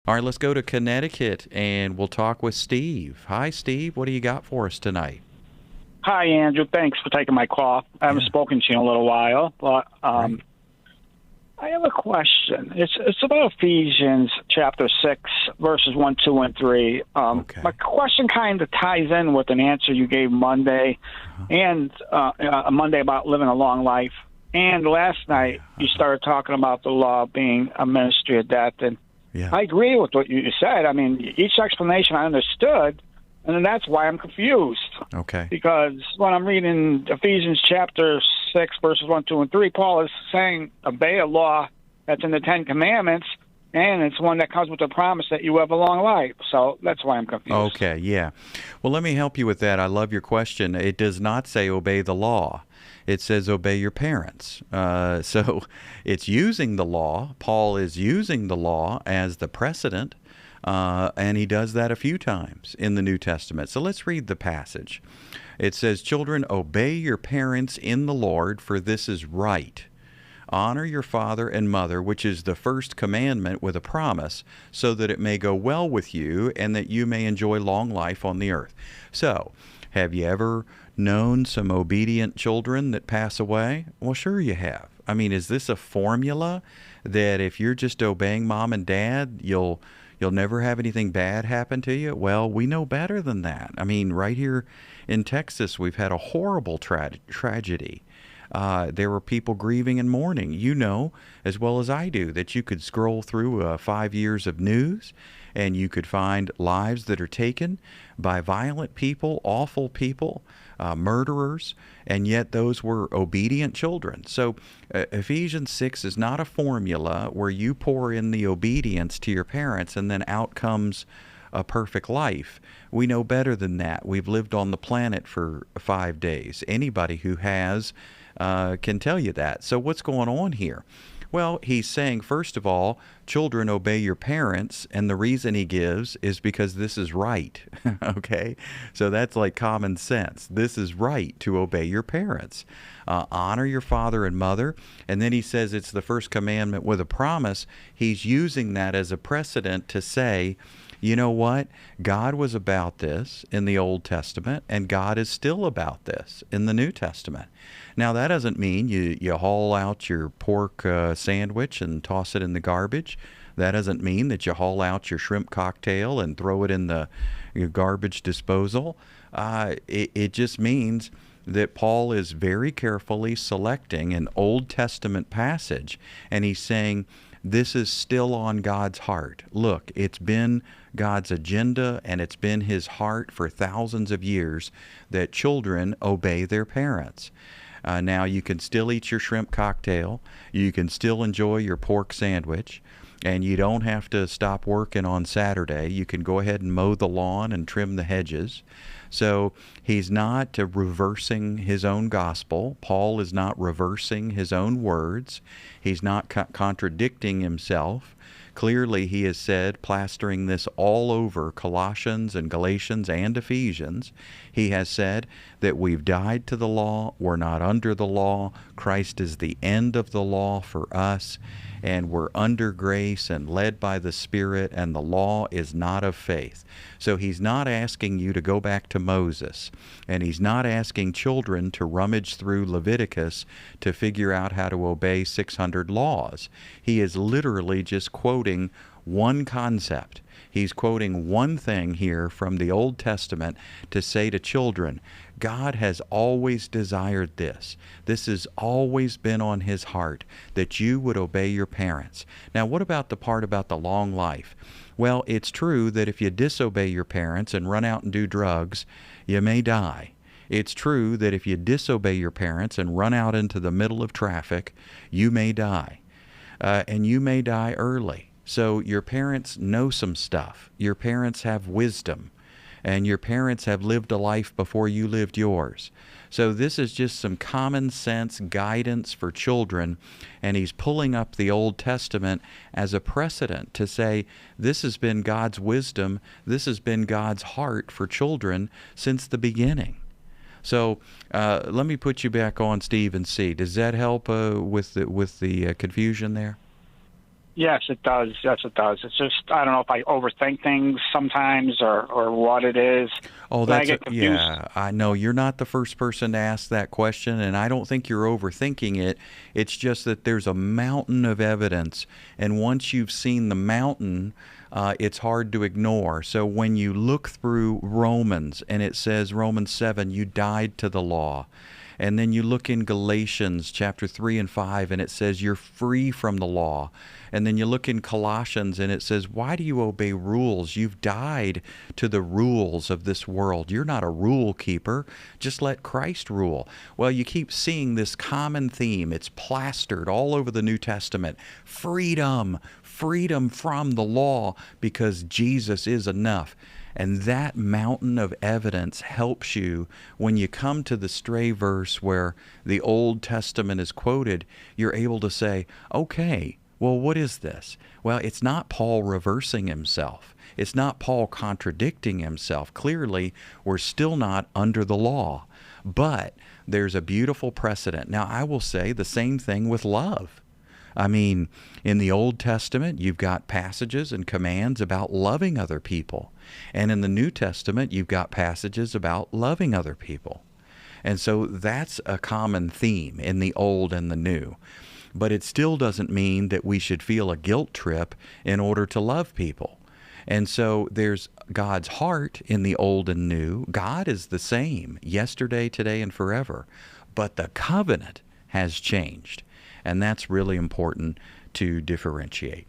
All right, let's go to Connecticut and we'll talk with Steve. Hi, Steve. What do you got for us tonight? Hi, Andrew. Thanks for taking my call. I haven't Yeah, spoken to you in a little while, but great. I have a question. It's about Ephesians chapter 6, verses 1, 2, and 3. My Okay. question kind of ties in with an answer you gave Monday, Uh-huh. and Monday about living a long life. And last night, you Uh-huh. started talking about the law being a ministry of death. And Yeah. I agree with what you said. I mean, each explanation I understood, and that's why I'm confused. Okay. Because when I'm reading Ephesians chapter 6, verses 1, 2, and 3, Paul is saying, obey a law that's in the Ten Commandments, and it's one that comes with the promise that you have a long life. So that's why I'm confused. Okay, yeah. Well, let me help you with that. I love your question. It does not say obey the law. It says obey your parents. So it's using the law. Paul is using the law as the precedent, and he does that a few times in the New Testament. So let's read the passage. It says, "Children, obey your parents in the Lord, for this is right. Honor your father and mother, which is the first commandment with a promise, so that it may go well with you and that you may enjoy long life on the earth." So, have you ever known some obedient children that pass away? Well, sure you have. I mean, is this a formula that if you're just obeying mom and dad, you'll never have anything bad happen to you? Well, we know better than that. I mean, right here in Texas, we've had a horrible tragedy. There were people grieving and mourning. You know, as well as I do, that you could scroll through 5 years of news and you could find lives that are taken by violent people, awful people, murderers, and yet those were obedient children. So Ephesians 6 is not a formula where you pour in the obedience to your parents and then out comes a perfect life. We know better than that. We've lived on the planet for 5 days. Anybody who has can tell you that. So what's going on here? Well, he's saying, first of all, children, obey your parents, and the reason he gives is because this is right. Okay? So that's like common sense. This is right to obey your parents. Honor your father and mother. And then he says it's the first commandment with a promise. He's using that as a precedent to say, you know what? God was about this in the Old Testament, and God is still about this in the New Testament. Now, that doesn't mean you haul out your pork sandwich and toss it in the garbage. That doesn't mean that you haul out your shrimp cocktail and throw it in the garbage disposal. It just means that Paul is very carefully selecting an Old Testament passage, and he's saying, this is still on God's heart. Look, it's been God's agenda and it's been his heart for thousands of years that children obey their parents. Now, you can still eat your shrimp cocktail. You can still enjoy your pork sandwich. And you don't have to stop working on Saturday. You can go ahead and mow the lawn and trim the hedges. So he's not reversing his own gospel. Paul is not reversing his own words. He's not contradicting himself. Clearly, he has said, plastering this all over Colossians and Galatians and Ephesians, he has said that we've died to the law, we're not under the law, Christ is the end of the law for us, and we're under grace and led by the Spirit, and the law is not of faith. So he's not asking you to go back to Moses, and he's not asking children to rummage through Leviticus to figure out how to obey 600 laws. He is literally just quoting one concept. He's quoting one thing here from the Old Testament to say to children, God has always desired this. This has always been on his heart, that you would obey your parents. Now, what about the part about the long life? Well, it's true that if you disobey your parents and run out and do drugs, you may die. It's true that if you disobey your parents and run out into the middle of traffic, you may die. And you may die early. So your parents know some stuff. Your parents have wisdom. And your parents have lived a life before you lived yours. So this is just some common sense guidance for children, and he's pulling up the Old Testament as a precedent to say this has been God's wisdom, this has been God's heart for children since the beginning. So let me put you back on, Steve, and see. Does that help with the confusion there? Yes, it does. Yes, it does. It's just, I don't know if I overthink things sometimes or what it is. Oh, But I get confused. yeah, I know you're not the first person to ask that question, and I don't think you're overthinking it. It's just that there's a mountain of evidence, and once you've seen the mountain, it's hard to ignore. So when you look through Romans, and it says, Romans 7, you died to the law. And then you look in Galatians chapter 3 and 5, and it says you're free from the law. And then you look in Colossians, and it says, why do you obey rules? You've died to the rules of this world. You're not a rule keeper. Just let Christ rule. Well, you keep seeing this common theme. It's plastered all over the New Testament. Freedom, freedom from the law, because Jesus is enough. And that mountain of evidence helps you when you come to the stray verse where the Old Testament is quoted. You're able to say, okay, well, what is this? Well, it's not Paul reversing himself. It's not Paul contradicting himself. Clearly, we're still not under the law. But there's a beautiful precedent. Now, I will say the same thing with love. I mean, in the Old Testament, you've got passages and commands about loving other people. And in the New Testament, you've got passages about loving other people. And so that's a common theme in the Old and the New. But it still doesn't mean that we should feel a guilt trip in order to love people. And so there's God's heart in the Old and New. God is the same yesterday, today, and forever. But the covenant has changed. And that's really important to differentiate.